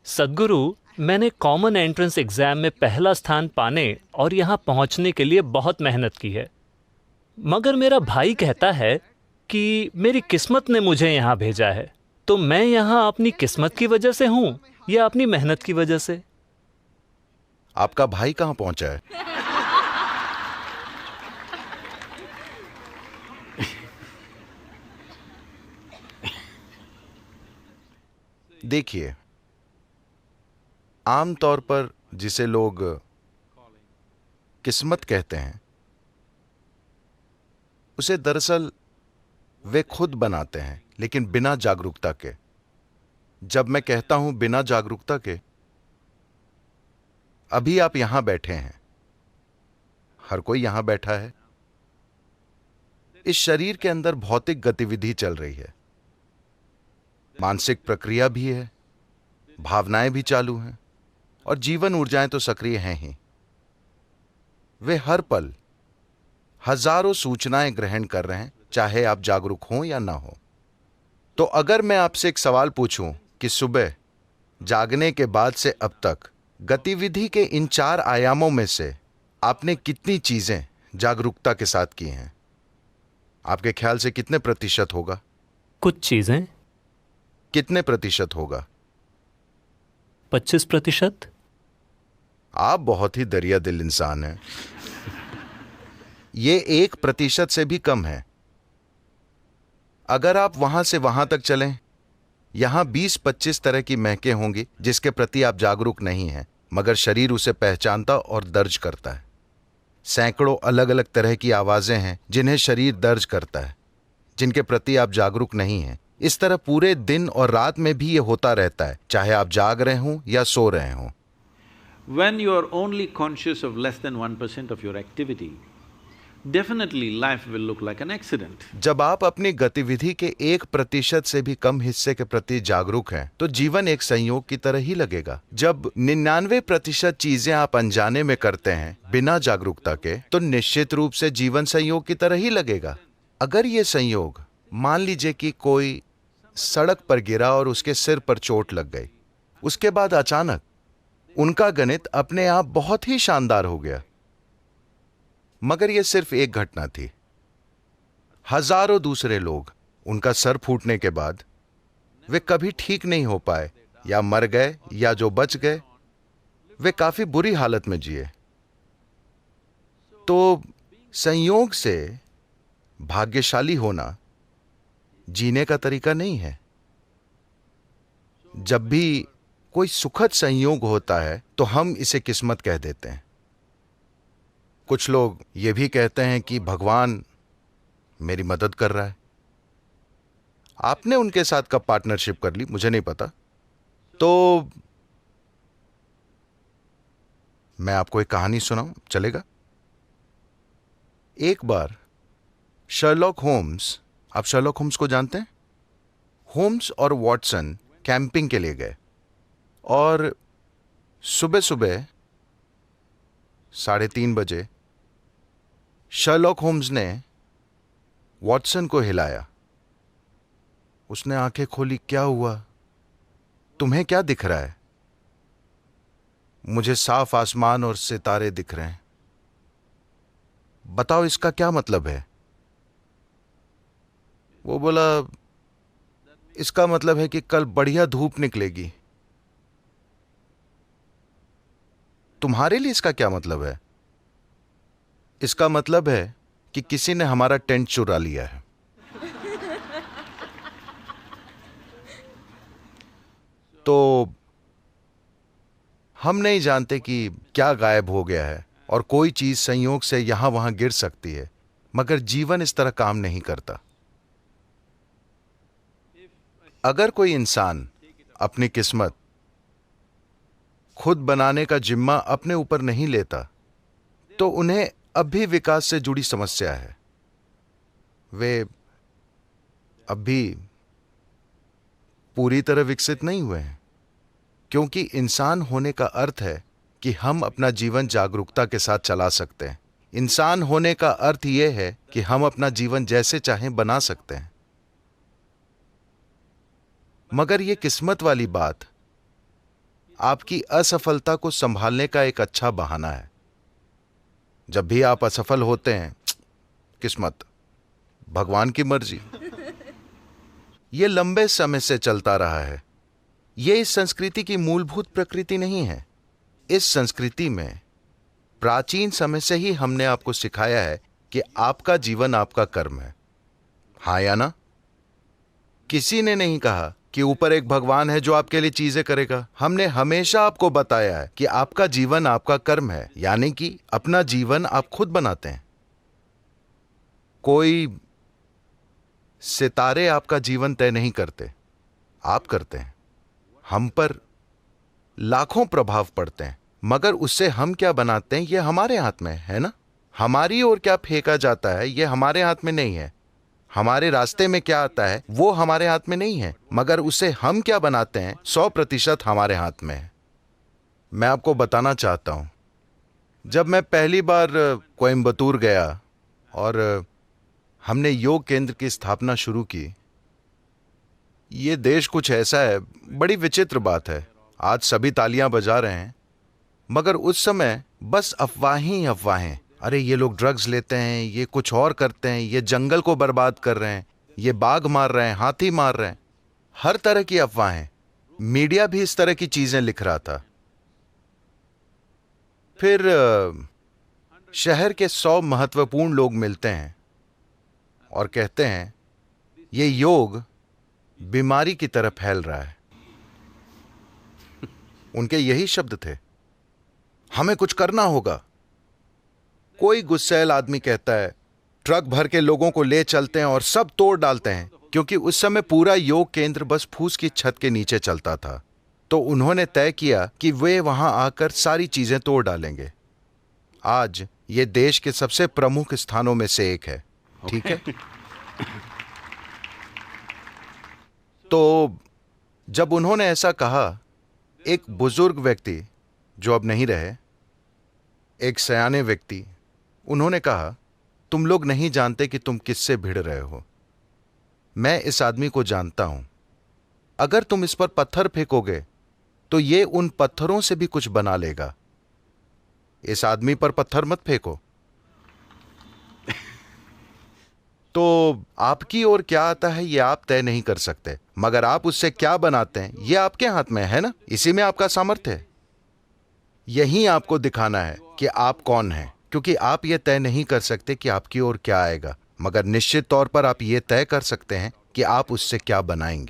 सद्गुरु, मैंने common entrance exam में पहला स्थान पाने और यहाँ पहुँचने के लिए बहुत मेहनत की है। मगर मेरा भाई कहता है कि मेरी किस्मत ने मुझे यहाँ भेजा है। तो मैं यहाँ अपनी किस्मत की वजह से हूँ या अपनी मेहनत की वजह से? आपका भाई कहाँ पहुंचा है? देखिए, आमतौर पर जिसे लोग किस्मत कहते हैं, उसे दरअसल वे खुद बनाते हैं, लेकिन बिना जागरूकता के। जब मैं कहता हूं बिना जागरूकता के, अभी आप यहां बैठे हैं, हर कोई यहां बैठा है। इस शरीर के अंदर भौतिक गतिविधि चल रही है, मानसिक प्रक्रिया भी है, भावनाएं भी चालू हैं और जीवन ऊर्जाएं तो सक्रिय हैं ही। वे हर पल हजारों सूचनाएं ग्रहण कर रहे हैं, चाहे आप जागरूक हों या ना हो। तो अगर मैं आपसे एक सवाल पूछूं कि सुबह जागने के बाद से अब तक गतिविधि के इन 4 आयामों में से आपने कितनी चीजें जागरूकता के साथ की हैं, आपके ख्याल से कितने प्रतिशत होगा? कुछ चीजें। कितने प्रतिशत होगा? 25%। आप बहुत ही दरिया दिल इंसान हैं। ये 1% से भी कम है। अगर आप वहां से वहां तक चलें, यहां 20-25 तरह की महकें होंगी जिसके प्रति आप जागरूक नहीं हैं, मगर शरीर उसे पहचानता और दर्ज करता है। सैकड़ों अलग अलग तरह की आवाजें हैं जिन्हें शरीर दर्ज करता है, जिनके प्रति आप जागरूक नहीं हैं। इस तरह पूरे दिन और रात में भी ये होता रहता है, चाहे आप जाग रहे हों या सो रहे हों। When you are only conscious of less than 1% of your activity, definitely life will look like an accident. जब आप अपनी गतिविधि के 1% से भी कम हिस्से के प्रति जागरूक हैं, तो जीवन एक संयोग की तरह ही लगेगा। जब 99% चीजें आप अनजाने में करते हैं, बिना जागरूकता के, तो निश्चित रूप से जीवन संयोग की तरह ही लगेगा। अगर ये संयोग, मान लीजिए कि कोई सड़क पर गिरा और उसके सिर पर चोट लग गई, उसके बाद अचानक उनका गणित अपने आप बहुत ही शानदार हो गया, मगर यह सिर्फ एक घटना थी। हजारों दूसरे लोग, उनका सर फूटने के बाद वे कभी ठीक नहीं हो पाए, या मर गए, या जो बच गए वे काफी बुरी हालत में जिए। तो संयोग से भाग्यशाली होना जीने का तरीका नहीं है। जब भी कोई सुखद संयोग होता है तो हम इसे किस्मत कह देते हैं। कुछ लोग ये भी कहते हैं कि भगवान मेरी मदद कर रहा है। आपने उनके साथ कब पार्टनरशिप कर ली, मुझे नहीं पता। तो मैं आपको एक कहानी सुनाऊं, चलेगा? एक बार शर्लॉक होम्स, आप शर्लॉक होम्स को जानते हैं? होम्स और वॉटसन कैंपिंग के लिए गए और सुबह सुबह 3:30 बजे शर्लॉक होम्स ने वॉटसन को हिलाया। उसने आंखें खोली। क्या हुआ? तुम्हें क्या दिख रहा है? मुझे साफ आसमान और सितारे दिख रहे हैं। बताओ इसका क्या मतलब है? वो बोला, इसका मतलब है कि कल बढ़िया धूप निकलेगी। तुम्हारे लिए इसका क्या मतलब है? इसका मतलब है कि किसी ने हमारा टेंट चुरा लिया है। तो हम नहीं जानते कि क्या गायब हो गया है और कोई चीज संयोग से यहां वहां गिर सकती है, मगर जीवन इस तरह काम नहीं करता। अगर कोई इंसान अपनी किस्मत खुद बनाने का जिम्मा अपने ऊपर नहीं लेता, तो उन्हें अब भी विकास से जुड़ी समस्या है। वे अब भी पूरी तरह विकसित नहीं हुए हैं, क्योंकि इंसान होने का अर्थ है कि हम अपना जीवन जागरूकता के साथ चला सकते हैं। इंसान होने का अर्थ यह है कि हम अपना जीवन जैसे चाहें बना सकते हैं। मगर यह किस्मत वाली बात आपकी असफलता को संभालने का एक अच्छा बहाना है। जब भी आप असफल होते हैं, किस्मत, भगवान की मर्जी। यह लंबे समय से चलता रहा है। यह इस संस्कृति की मूलभूत प्रकृति नहीं है। इस संस्कृति में प्राचीन समय से ही हमने आपको सिखाया है कि आपका जीवन आपका कर्म है। हाँ या ना? किसी ने नहीं कहा कि ऊपर एक भगवान है जो आपके लिए चीजें करेगा। हमने हमेशा आपको बताया है कि आपका जीवन आपका कर्म है, यानी कि अपना जीवन आप खुद बनाते हैं। कोई सितारे आपका जीवन तय नहीं करते, आप करते हैं। हम पर लाखों प्रभाव पड़ते हैं, मगर उससे हम क्या बनाते हैं यह हमारे हाथ में है ना। हमारी ओर क्या फेंका जाता है यह हमारे हाथ में नहीं है। हमारे रास्ते में क्या आता है वो हमारे हाथ में नहीं है, मगर उसे हम क्या बनाते हैं 100% हमारे हाथ में है। मैं आपको बताना चाहता हूं, जब मैं पहली बार कोयम्बतूर गया और हमने योग केंद्र की स्थापना शुरू की, ये देश कुछ ऐसा है, बड़ी विचित्र बात है। आज सभी तालियां बजा रहे हैं, मगर उस समय बस अफवाहें ही अफवाहें। अरे ये लोग ड्रग्स लेते हैं, ये कुछ और करते हैं, ये जंगल को बर्बाद कर रहे हैं, ये बाघ मार रहे हैं, हाथी मार रहे हैं, हर तरह की अफवाहें। मीडिया भी इस तरह की चीजें लिख रहा था। फिर शहर के 100 महत्वपूर्ण लोग मिलते हैं और कहते हैं ये योग बीमारी की तरह फैल रहा है। उनके यही शब्द थे, हमें कुछ करना होगा। कोई गुस्सैल आदमी कहता है ट्रक भर के लोगों को ले चलते हैं और सब तोड़ डालते हैं, क्योंकि उस समय पूरा योग केंद्र बस फूस की छत के नीचे चलता था। तो उन्होंने तय किया कि वे वहां आकर सारी चीजें तोड़ डालेंगे। आज ये देश के सबसे प्रमुख स्थानों में से एक है, ठीक है। तो जब उन्होंने ऐसा कहा, एक बुजुर्ग व्यक्ति जो अब नहीं रहे, एक सयाने व्यक्ति, उन्होंने कहा तुम लोग नहीं जानते कि तुम किससे भिड़ रहे हो। मैं इस आदमी को जानता हूं। अगर तुम इस पर पत्थर फेंकोगे तो ये उन पत्थरों से भी कुछ बना लेगा। इस आदमी पर पत्थर मत फेंको। तो आपकी ओर क्या आता है ये आप तय नहीं कर सकते, मगर आप उससे क्या बनाते हैं ये आपके हाथ में है ना। इसी में आपका सामर्थ्य है। यही आपको दिखाना है कि आप कौन हैं, क्योंकि आप ये तय नहीं कर सकते कि आपकी ओर क्या आएगा, मगर निश्चित तौर पर आप ये तय कर सकते हैं कि आप उससे क्या बनाएंगे।